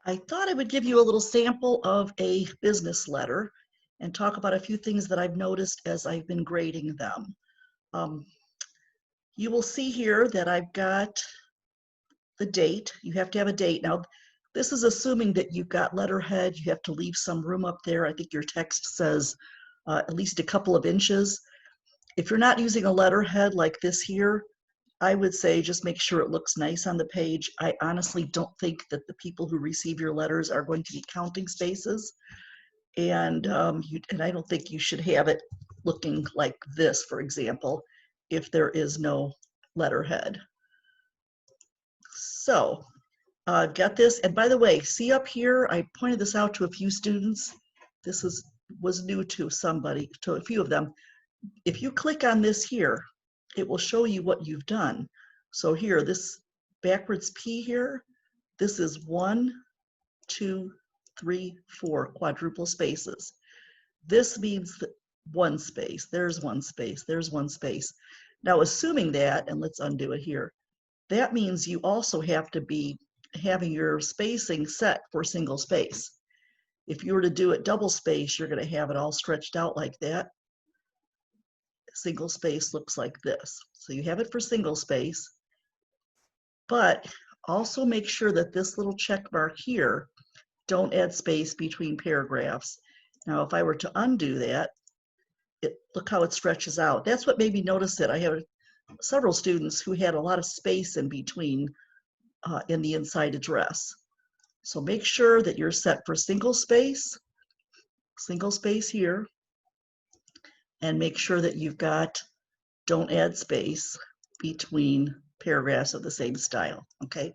I thought I would give you a little sample of a business letter and talk about a few things that I've noticed as I've been grading them. Um, you will see here that I've got the date. You have to have a date. Now, this is assuming that you've got letterhead. You have to leave some room up there. I think your text says at least a couple of inches. If you're not using a letterhead like this here, I would say just make sure it looks nice on the page. I honestly don't think that the people who receive your letters are going to be counting spaces. And I don't think you should have it looking like this, for example, if there is no letterhead. So I've got this. And by the way, see up here, I pointed this out to a few students. This was new to somebody, to a few of them. If you click on this here, it will show you what you've done. So here, this backwards P here, this is 1, 2, 3, 4 quadruple spaces. This means that one space, there's one space, there's one space. Now, assuming that, and let's undo it here, that means you also have to be having your spacing set for single space. If you were to do it double space, you're going to have it all stretched out like that. Single space looks like this. So you have it for single space, but also make sure that this little check mark here, don't add space between paragraphs. Now, if I were to undo that, look how it stretches out. That's what made me notice it. I have several students who had a lot of space in between in the inside address. So make sure that you're set for single space here, and make sure that you've got don't add space between paragraphs of the same style, okay?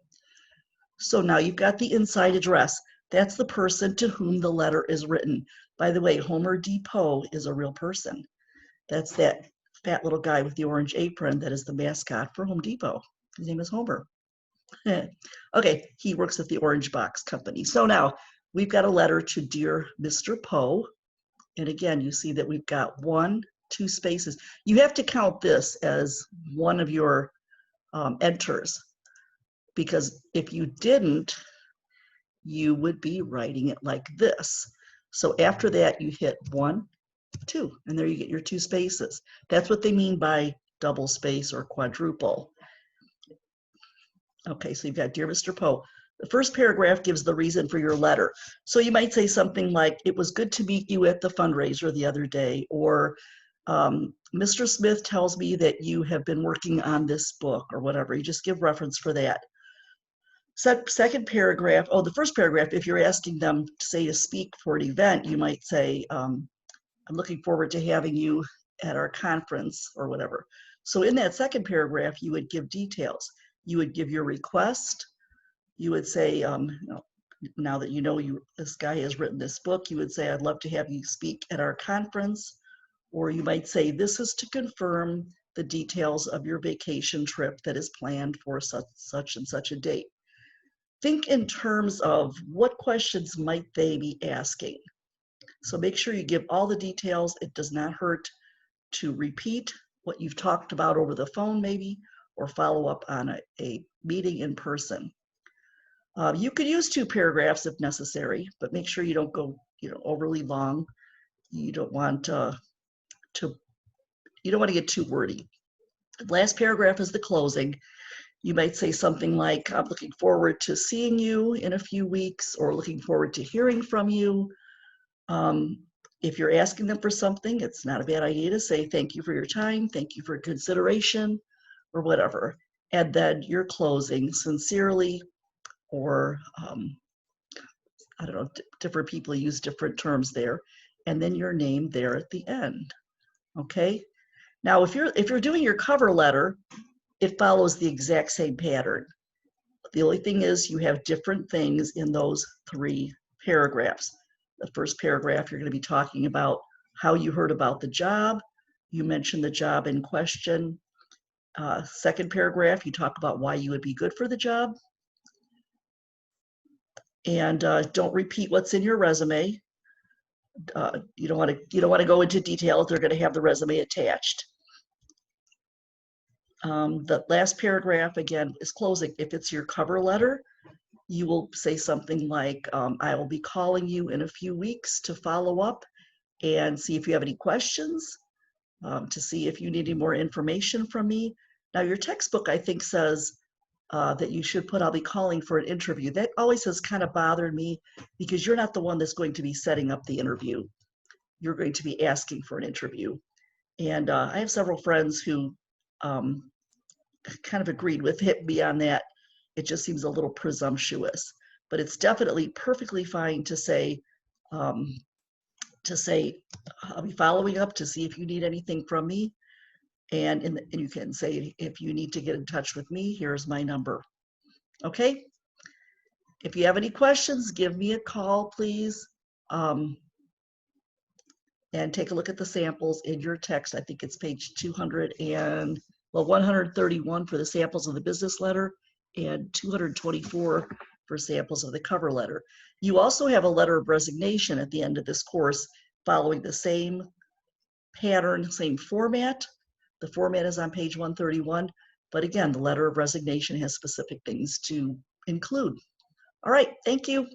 So now you've got the inside address. That's the person to whom the letter is written. By the way, Homer Depot is a real person. That's that fat little guy with the orange apron that is the mascot for Home Depot. His name is Homer. Okay, he works at the Orange Box Company. So now we've got a letter to Dear Mr. Poe. And again, you see that we've got 1, 2 spaces. You have to count this as one of your enters, because if you didn't, you would be writing it like this. So after that, you hit 1, 2, and there you get your 2 spaces. That's what they mean by double space or quadruple. Okay, so you've got Dear Mr. Poe. The first paragraph gives the reason for your letter. So you might say something like, it was good to meet you at the fundraiser the other day, or Mr. Smith tells me that you have been working on this book, or whatever. You just give reference for that. Second paragraph, the first paragraph, if you're asking them to say to speak for an event, you might say, I'm looking forward to having you at our conference, or whatever. So in that second paragraph, you would give details. You would give your request. You would say, now that you know this guy has written this book, you would say, I'd love to have you speak at our conference. Or you might say, this is to confirm the details of your vacation trip that is planned for such and such a date. Think in terms of what questions might they be asking. So make sure you give all the details. It does not hurt to repeat what you've talked about over the phone maybe, or follow up on a meeting in person. You could use 2 paragraphs if necessary, but make sure you don't go overly long. You don't want to get too wordy. The last paragraph is the closing. You might say something like, I'm looking forward to seeing you in a few weeks, or looking forward to hearing from you. If you're asking them for something, it's not a bad idea to say, thank you for your time, thank you for consideration, or whatever. And then you're closing sincerely, or I don't know, different people use different terms there, and then your name there at the end. Okay. Now, if you're doing your cover letter, it follows the exact same pattern. The only thing is you have different things in those 3 paragraphs. The first paragraph, you're going to be talking about how you heard about the job. You mention the job in question. Second paragraph, you talk about why you would be good for the job. And don't repeat what's in your resume. You don't want to go into detail if they're going to have the resume attached. The last paragraph, again, is closing. If it's your cover letter, you will say something like, I will be calling you in a few weeks to follow up and see if you have any questions, to see if you need any more information from me. Now, your textbook, I think, says that you should put, I'll be calling for an interview. That always has kind of bothered me because you're not the one that's going to be setting up the interview. You're going to be asking for an interview. And I have several friends who um, kind of agreed with me on that. It just seems a little presumptuous, but it's definitely perfectly fine um, to say, I'll be following up to see if you need anything from me. And you can say, if you need to get in touch with me, here's my number. Okay? If you have any questions, give me a call, please. Um, and take a look at the samples in your text. I think it's page 131 for the samples of the business letter and 224 for samples of the cover letter. You also have a letter of resignation at the end of this course following the same pattern, same format. The format is on page 131, but again, the letter of resignation has specific things to include. All right, thank you.